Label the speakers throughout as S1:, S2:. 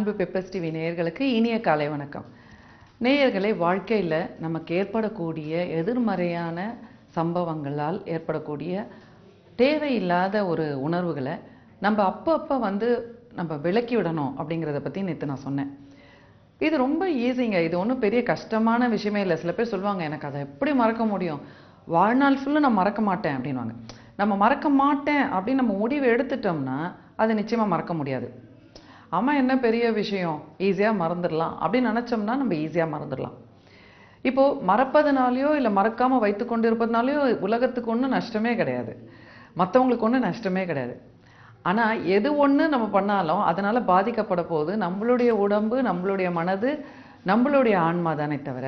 S1: அன்பு peppers TV நேயர்களுக்கு இனிய காலை வணக்கம். நேயர்களே, வாழ்க்கையில் நமக்கு ஏற்படக்கூடிய எதிர்மறையான சம்பவங்களால் ஏற்படக்கூடிய தேவையில்லாத ஒரு உணர்வுகளை நம்ம அப்பப்போ நம்ம விலக்கி விடணும் அப்படிங்கிறத பற்றி நேற்று நான் சொன்னேன். இது ரொம்ப ஈஸிங்க. இது ஒன்றும் பெரிய கஷ்டமான விஷயமே இல்லை. சில பேர் சொல்லுவாங்க, எனக்கு அதை எப்படி மறக்க முடியும், வாழ்நாள் ஃபுல்லாக நான் மறக்க மாட்டேன் அப்படின்வாங்க. நம்ம மறக்க மாட்டேன் அப்படின்னு நம்ம முடிவு எடுத்துட்டோம்னா அதை நிச்சயமாக மறக்க முடியாது. ஆமாம், என்ன பெரிய விஷயம், ஈஸியாக மறந்துடலாம் அப்படின்னு நினச்சோம்னா நம்ம ஈஸியாக மறந்துடலாம். இப்போது மறப்பதுனாலையோ இல்லை மறக்காமல் வைத்து கொண்டு இருப்பதுனாலையோ உலகத்துக்கு ஒன்றும் நஷ்டமே கிடையாது, மற்றவங்களுக்கு ஒன்றும் நஷ்டமே கிடையாது. ஆனால் எது ஒன்று நம்ம பண்ணாலும் அதனால் பாதிக்கப்பட போகுது நம்மளுடைய உடம்பு, நம்மளுடைய மனது, நம்மளுடைய ஆன்மா தானே தவிர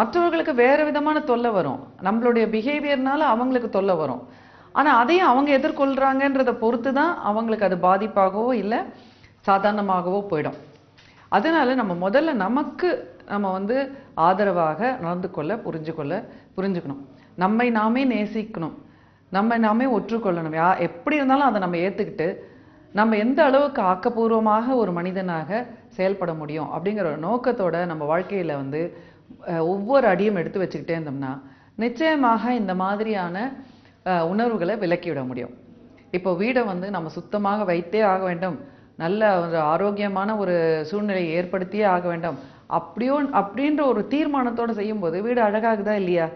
S1: மற்றவர்களுக்கு வேறு விதமான தொல்லை வரும். நம்மளுடைய பிஹேவியர்னால அவங்களுக்கு தொல்லை வரும். ஆனால் அதையும் அவங்க எதிர்கொள்கிறாங்கன்றதை பொறுத்து தான் அவங்களுக்கு அது பாதிப்பாகவோ இல்லை சாதாரணமாகவோ போயிடும். அதனால நம்ம முதல்ல நமக்கு நம்ம ஆதரவாக நடந்து கொள்ள புரிஞ்சுக்கணும். நம்மை நாமே நேசிக்கணும், நம்மை நாமே ஒற்றுக்கொள்ளணும். எப்படி இருந்தாலும் அதை நம்ம ஏற்றுக்கிட்டு நம்ம எந்த அளவுக்கு ஆக்கப்பூர்வமாக ஒரு மனிதனாக செயல்பட முடியும் அப்படிங்கிற ஒரு நோக்கத்தோட நம்ம வாழ்க்கையில் ஒவ்வொரு அடியும் எடுத்து வச்சுக்கிட்டே இருந்தோம்னா நிச்சயமாக இந்த மாதிரியான உணர்வுகளை விலக்கிவிட முடியும். இப்போ வீடை நம்ம சுத்தமாக வைத்தே ஆக வேண்டும், நல்ல ஒரு ஆரோக்கியமான ஒரு சூழ்நிலையை ஏற்படுத்தியே ஆக வேண்டும் அப்படின்ற ஒரு தீர்மானத்தோடு செய்யும்போது வீடு அழகாகுதா இல்லையா?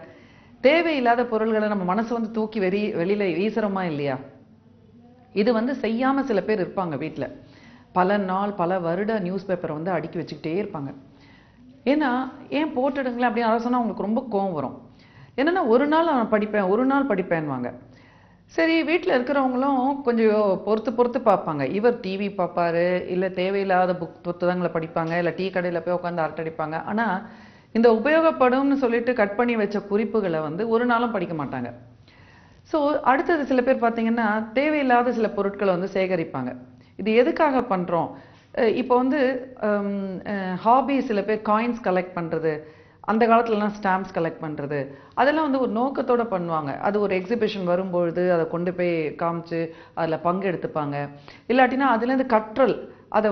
S1: தேவையில்லாத பொருள்களை நம்ம மனசு தூக்கி வெளியில் வீசுகிறோமா இல்லையா? இது செய்யாமல் சில பேர் இருப்பாங்க. வீட்டில் பல நாள் பல வருட நியூஸ் பேப்பரை அடுக்கி வச்சுக்கிட்டே இருப்பாங்க. ஏன்னா ஏன் போட்டுடுங்களேன் அப்படின்னு யாராவது சொன்னால் அவங்களுக்கு ரொம்ப கோவம் வரும். என்னென்னா ஒரு நாள் நான் படிப்பேன், ஒரு நாள் படிப்பேன்வாங்க. சரி, வீட்டில் இருக்கிறவங்களும் கொஞ்சம் பொறுத்து பார்ப்பாங்க. இவர் டிவி பார்ப்பாரு, இல்லை தேவையில்லாத புத்தகங்களை படிப்பாங்க, இல்லை டீ கடையில் போய் உட்காந்து அரட்டடிப்பாங்க. ஆனால் இந்த உபயோகப்படும்னு சொல்லிட்டு கட் பண்ணி வச்ச குறிப்புகளை ஒரு நாளும் படிக்க மாட்டாங்க. ஸோ அடுத்தது சில பேர் பார்த்தீங்கன்னா தேவையில்லாத சில பொருட்களை சேகரிப்பாங்க. இது எதுக்காக பண்ணுறோம்? இப்போ ஹாபி, சில பேர் காயின்ஸ் கலெக்ட் பண்ணுறது, அந்த காலத்துலலாம் ஸ்டாம்ப்ஸ் கலெக்ட் பண்ணுறது, அதெல்லாம் ஒரு நோக்கத்தோடு பண்ணுவாங்க. அது ஒரு எக்ஸிபிஷன் வரும்பொழுது அதை கொண்டு போய் காமிச்சு அதில் பங்கெடுத்துப்பாங்க. இல்லாட்டினா அதுலேருந்து கற்றல், அதை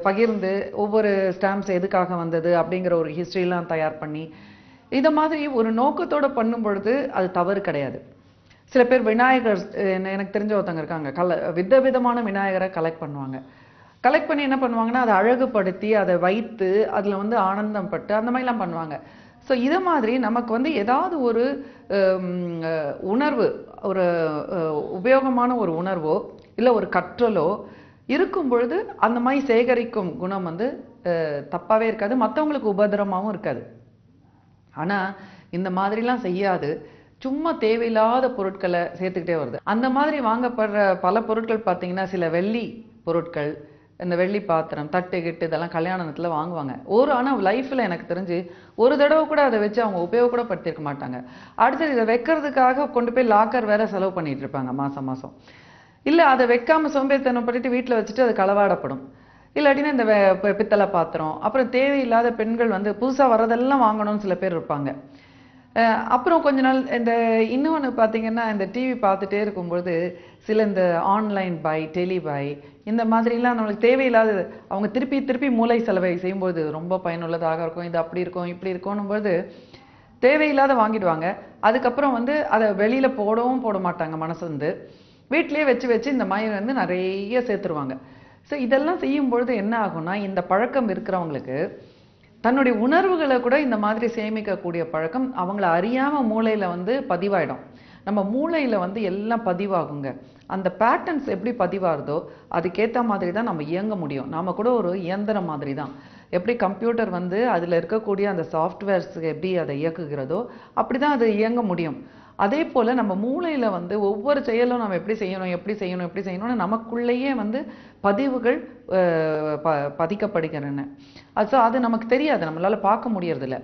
S1: பகிர்ந்து ஒவ்வொரு ஸ்டாம்ப்ஸ் எதுக்காக வந்தது அப்படிங்கிற ஒரு ஹிஸ்ட்ரிலாம் தயார் பண்ணி இதை மாதிரி ஒரு நோக்கத்தோடு பண்ணும் பொழுது அது தவறு கிடையாது. சில பேர் விநாயகர், எனக்கு தெரிஞ்ச ஒருத்தங்க இருக்காங்க, விதவிதமான விநாயகரை கலெக்ட் பண்ணுவாங்க. கலெக்ட் பண்ணி என்ன பண்ணுவாங்கன்னா அதை அழகுபடுத்தி அதை வைத்து அதில் ஆனந்தம் பட்டு அந்த மாதிரிலாம் பண்ணுவாங்க. ஸோ இதை மாதிரி நமக்கு ஏதாவது ஒரு உணர்வு, ஒரு உபயோகமான ஒரு உணர்வோ இல்லை ஒரு கற்றலோ இருக்கும் பொழுது அந்த மாதிரி சேகரிக்கும் குணம் தப்பாகவே இருக்காது, மற்றவங்களுக்கு உபத்திரமாகவும் இருக்காது. ஆனால் இந்த மாதிரிலாம் செய்யாது, சும்மா தேவையில்லாத பொருட்களை சேர்த்துக்கிட்டே வருது. அந்த மாதிரி வாங்கப்படுற பல பொருட்கள் பார்த்தீங்கன்னா சில வெள்ளி பொருட்கள், இந்த வெள்ளி பாத்திரம், தட்டு கிட்டு இதெல்லாம் கல்யாணத்தில் வாங்குவாங்க. ஆனால் லைஃப்பில் எனக்கு தெரிஞ்சு ஒரு தடவை கூட அதை வச்சு அவங்க உபயோக கூட படுத்திருக்க மாட்டாங்க. அடுத்தது இதை வைக்கிறதுக்காக கொண்டு போய் லாக்கர் வேற செலவு பண்ணிட்டு இருப்பாங்க மாதம். இல்லை அதை வைக்காமல் சோம்பேறித்தனம் பண்ணிட்டு வீட்டில் வச்சுட்டு அது களவாடப்படும். இல்லாட்டினா இந்த பித்தளை பாத்திரம், அப்புறம் தேவையில்லாத பெண்கள் புதுசாக வர்றதெல்லாம் வாங்கணும்னு சில பேர் இருப்பாங்க. அப்புறம் கொஞ்ச நாள் இன்னொன்று பார்த்தீங்கன்னா இந்த டிவி பார்த்துட்டே இருக்கும்பொழுது சில இந்த ஆன்லைன் பை, டெலி பை, இந்த மாதிரிலாம் நம்மளுக்கு தேவையில்லாத அவங்க திருப்பி மூளை செலவை செய்யும்போது ரொம்ப பயனுள்ளதாக இருக்கும். இது அப்படி இருக்கும் இப்படி இருக்கும்னும்போது தேவையில்லாத வாங்கிடுவாங்க. அதுக்கப்புறம் அதை வெளியில் போட மாட்டாங்க. மனசு வீட்டிலேயே வச்சு இந்த மாதிரி நிறைய சேர்த்துருவாங்க. ஸோ இதெல்லாம் செய்யும்பொழுது என்ன ஆகும்னா, இந்த பழக்கம் இருக்கிறவங்களுக்கு தன்னுடைய உணர்வுகளை கூட இந்த மாதிரி சேமிக்கக்கூடிய பழக்கம் அவங்கள அறியாமல் மூளையில் பதிவாயிடும். நம்ம மூளையில் எல்லாம் பதிவாகுங்க. அந்த பேட்டர்ன்ஸ் எப்படி பதிவாகுதோ அதுக்கேற்ற மாதிரி தான் நம்ம இயங்க முடியும். நாம் கூட ஒரு இயந்திரம் மாதிரி தான். எப்படி கம்ப்யூட்டர் அதில் இருக்கக்கூடிய அந்த சாஃப்ட்வேர்ஸ் எப்படி அதை இயக்குகிறதோ அப்படி தான் அது இயங்க முடியும். அதே போல் நம்ம மூளையில் ஒவ்வொரு செயலும் நம்ம எப்படி செய்யணும்னு நமக்குள்ளேயே பதிவுகள் பதிக்கப்படுகிறன. ஸோ அது நமக்கு தெரியாது, நம்மளால் பார்க்க முடியறதில்ல.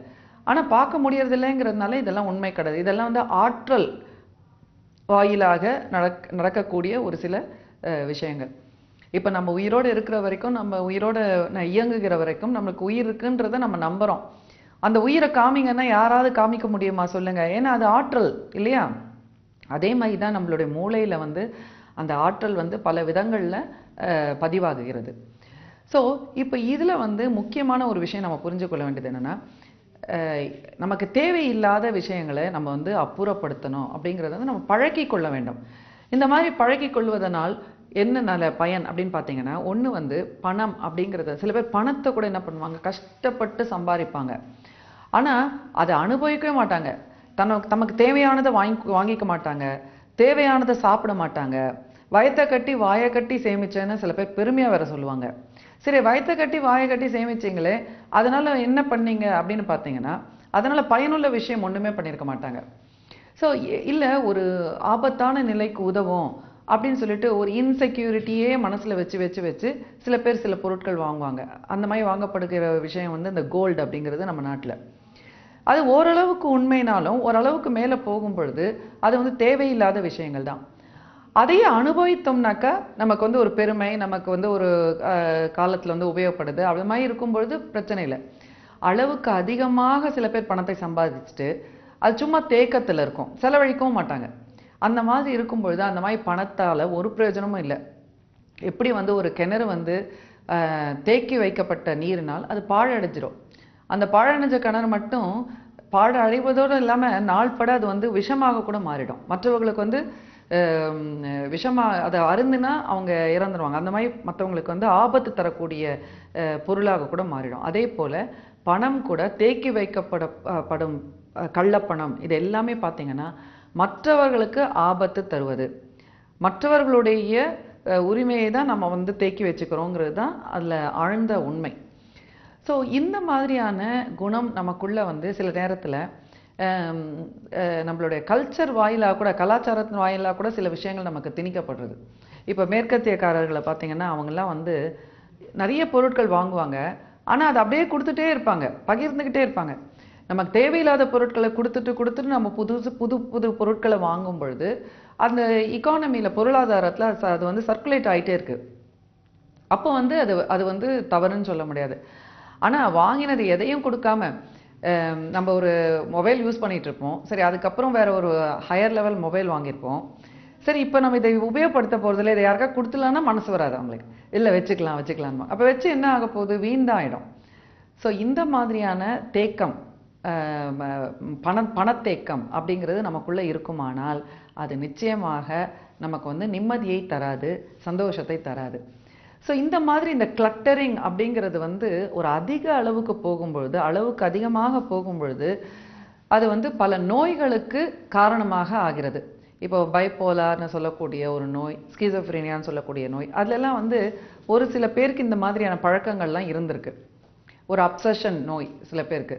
S1: ஆனால் பார்க்க முடியறதில்லைங்கிறதுனால இதெல்லாம் உண்மை கிடையாது. இதெல்லாம் ஆற்றல் வாயிலாக நடக்கக்கூடிய ஒரு சில விஷயங்கள். இப்போ நம்ம உயிரோடு இருக்கிற வரைக்கும், நம்ம உயிரோடு இயங்குகிற வரைக்கும் நம்மளுக்கு உயிர் இருக்குன்றதை நம்ம நம்புகிறோம். அந்த உயிரை காமிங்கன்னா யாராவது காமிக்க முடியுமா சொல்லுங்க? ஏன்னா அது ஆற்றல் இல்லையா? அதே மாதிரி தான் நம்மளுடைய மூளையில் அந்த ஆற்றல் பல விதங்களில் பதிவாகுகிறது. ஸோ இப்போ இதில் வந்து முக்கியமான ஒரு விஷயம் நம்ம புரிஞ்சு கொள்ள வேண்டியது என்னென்னா, நமக்கு தேவையில்லாத விஷயங்களை நம்ம வந்து அப்புறப்படுத்தணும் அப்படிங்கிறத வந்து நம்ம பழக்கி கொள்ள வேண்டும். இந்த மாதிரி பழக்கி கொள்வதனால் என்ன நல்ல பயன் அப்படின்னு பார்த்தீங்கன்னா, ஒன்று வந்து பணம் அப்படிங்கிறத சில பேர் பணத்தை கூட என்ன பண்ணுவாங்க, கஷ்டப்பட்டு சம்பாதிப்பாங்க. ஆனால் அதை அனுபவிக்கவே மாட்டாங்க. தமக்கு தேவையானதை வாங்கிக்க மாட்டாங்க, தேவையானதை சாப்பிட மாட்டாங்க. வயத்தை கட்டி வாயை கட்டி சேமிச்சேன்னு சில பேர் பெருமையாக வேற சொல்லுவாங்க. சரி, வயத்தை கட்டி வாயை கட்டி சேமிச்சிங்களே, அதனால என்ன பண்ணீங்க அப்படின்னு பார்த்தீங்கன்னா, அதனால பயனுள்ள விஷயம் ஒன்றுமே பண்ணியிருக்க மாட்டாங்க. ஸோ இல்லை, ஒரு ஆபத்தான நிலைக்கு உதவும் அப்படின்னு சொல்லிட்டு ஒரு இன்செக்யூரிட்டியே மனசில் வச்சு வச்சு வச்சு சில பேர் சில பொருட்கள் வாங்குவாங்க. அந்த மாதிரி வாங்கப்படுகிற விஷயம் வந்து இந்த கோல்டு அப்படிங்கிறது நம்ம நாட்டில். அது ஓரளவுக்கு உண்மைனாலும் ஓரளவுக்கு மேலே போகும் பொழுது அது வந்து தேவையில்லாத விஷயங்கள் தான். அதையே அனுபவித்தோம்னாக்கா நமக்கு வந்து ஒரு பெருமை, நமக்கு வந்து ஒரு காலத்தில் வந்து உபயோகப்படுது. அது மாதிரி இருக்கும்பொழுது பிரச்சனை இல்லை. அளவுக்கு அதிகமாக சில பேர் பணத்தை சம்பாதிச்சுட்டு அது சும்மா தேக்கத்தில் இருக்கும், செலவழிக்கவும் மாட்டாங்க. அந்த மாதிரி இருக்கும்பொழுது அந்த மாதிரி பணத்தால் ஒரு பிரயோஜனமும் இல்லை. எப்படி வந்து ஒரு கிணறு வந்து தேக்கி வைக்கப்பட்ட நீரினால் அது பாழடைஞ்சிரும். அந்த பாழடைஞ்ச கிணறு மட்டும் பாழடைவதோடு இல்லாமல் நாள்பட அது வந்து விஷமாக கூட மாறிடும். மற்றவர்களுக்கு வந்து அதை அருந்தினா அவங்க இறந்துருவாங்க. அந்த மாதிரி மற்றவங்களுக்கு வந்து ஆபத்து தரக்கூடிய பொருளாக கூட மாறிடும். அதே போல் பணம் கூட தேக்கி வைக்கப்படும் கள்ளப்பணம், இது எல்லாமே பார்த்தீங்கன்னா மற்றவர்களுக்கு ஆபத்து தருவது, மற்றவர்களுடைய உரிமையை தான் நம்ம வந்து தேக்கி வச்சுக்கிறோங்கிறது தான் அதில் ஆழ்ந்த உண்மை. ஸோ இந்த மாதிரியான குணம் நமக்குள்ளே வந்து சில நேரத்தில் நம்மளுடைய கல்ச்சர் வாயிலாக கூட, கலாச்சாரத்தின் வாயிலாக கூட சில விஷயங்கள் நமக்கு திணிக்கப்படுறது. இப்போ மேற்கத்தியக்காரர்களை பார்த்தீங்கன்னா அவங்கெல்லாம் வந்து நிறைய பொருட்கள் வாங்குவாங்க, ஆனால் அதை அப்படியே கொடுத்துட்டே இருப்பாங்க, பகிர்ந்துக்கிட்டே இருப்பாங்க. நமக்கு தேவையில்லாத பொருட்களை கொடுத்துட்டு நம்ம புது புது பொருட்களை வாங்கும் பொழுது அந்த இக்கானமியில், பொருளாதாரத்தில் அது வந்து சர்க்குலேட் ஆகிட்டே இருக்கு. அப்போ வந்து அது வந்து தவறுன்னு சொல்ல முடியாது. ஆனால் வாங்கினது எதையும் கொடுக்காம நம்ம ஒரு மொபைல் யூஸ் பண்ணிகிட்டு இருப்போம். சரி, அதுக்கப்புறம் வேறு ஒரு ஹையர் லெவல் மொபைல் வாங்கியிருப்போம். சரி, இப்போ நம்ம இதை உபயோகப்படுத்த போகிறதில்ல, இதை யாருக்கா கொடுத்துலான்னா மனசு வராது அவங்களுக்கு. இல்லை, வச்சுக்கலாம். அப்போ வச்சு என்ன ஆக போகுது, வீண் ஆகிடும். ஸோ இந்த மாதிரியான தேக்கம், பணத்தேக்கம் அப்படிங்கிறது நமக்குள்ளே இருக்குமானால் அது நிச்சயமாக நமக்கு வந்து நிம்மதியை தராது, சந்தோஷத்தை தராது. ஸோ இந்த மாதிரி இந்த கிளட்டரிங் அப்படிங்கிறது வந்து ஒரு அதிக அளவுக்கு போகும்பொழுது, அளவுக்கு அதிகமாக போகும்பொழுது அது வந்து பல நோய்களுக்கு காரணமாக ஆகிறது. இப்போ பைப்போலார்னு சொல்லக்கூடிய ஒரு நோய், ஸ்கிசோஃப்ரீனியான்னு சொல்லக்கூடிய நோய், அதிலெல்லாம் வந்து ஒரு சில பேருக்கு இந்த மாதிரியான பழக்கங்கள்லாம் இருந்திருக்கு. ஒரு அப்சஷன் நோய் சில பேருக்கு.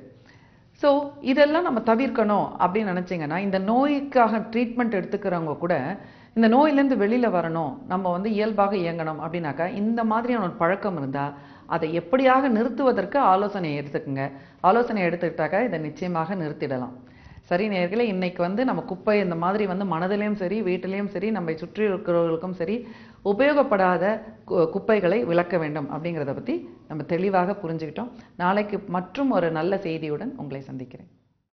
S1: ஸோ இதெல்லாம் நம்ம தவிர்க்கணும் அப்படின்னு நினச்சிங்கன்னா, இந்த நோய்க்காக ட்ரீட்மெண்ட் எடுத்துக்கிறவங்க கூட இந்த நோயிலேருந்து வெளியில் வரணும், நம்ம வந்து இயல்பாக இயங்கணும் அப்படின்னாக்கா, இந்த மாதிரியான ஒரு பழக்கம் இருந்தால் அதை எப்படியாக நிறுத்துவதற்கு ஆலோசனை எடுத்துக்கோங்க. ஆலோசனை எடுத்துக்கிட்டாக்கா இதை நிச்சயமாக நிறுத்திடலாம். சரி நேயர்களே, இன்னைக்கு வந்து நம்ம குப்பை இந்த மாதிரி வந்து மனதிலையும் சரி, வீட்டிலையும் சரி, நம்மை சுற்றி இருக்கிறவர்களுக்கும் சரி, உபயோகப்படாத குப்பைகளை விலக்க வேண்டும் அப்படிங்கிறத பற்றி நம்ம தெளிவாக புரிஞ்சுக்கிட்டோம். நாளைக்கு மற்றும் ஒரு நல்ல செய்தியுடன் உங்களை சந்திக்கிறேன்.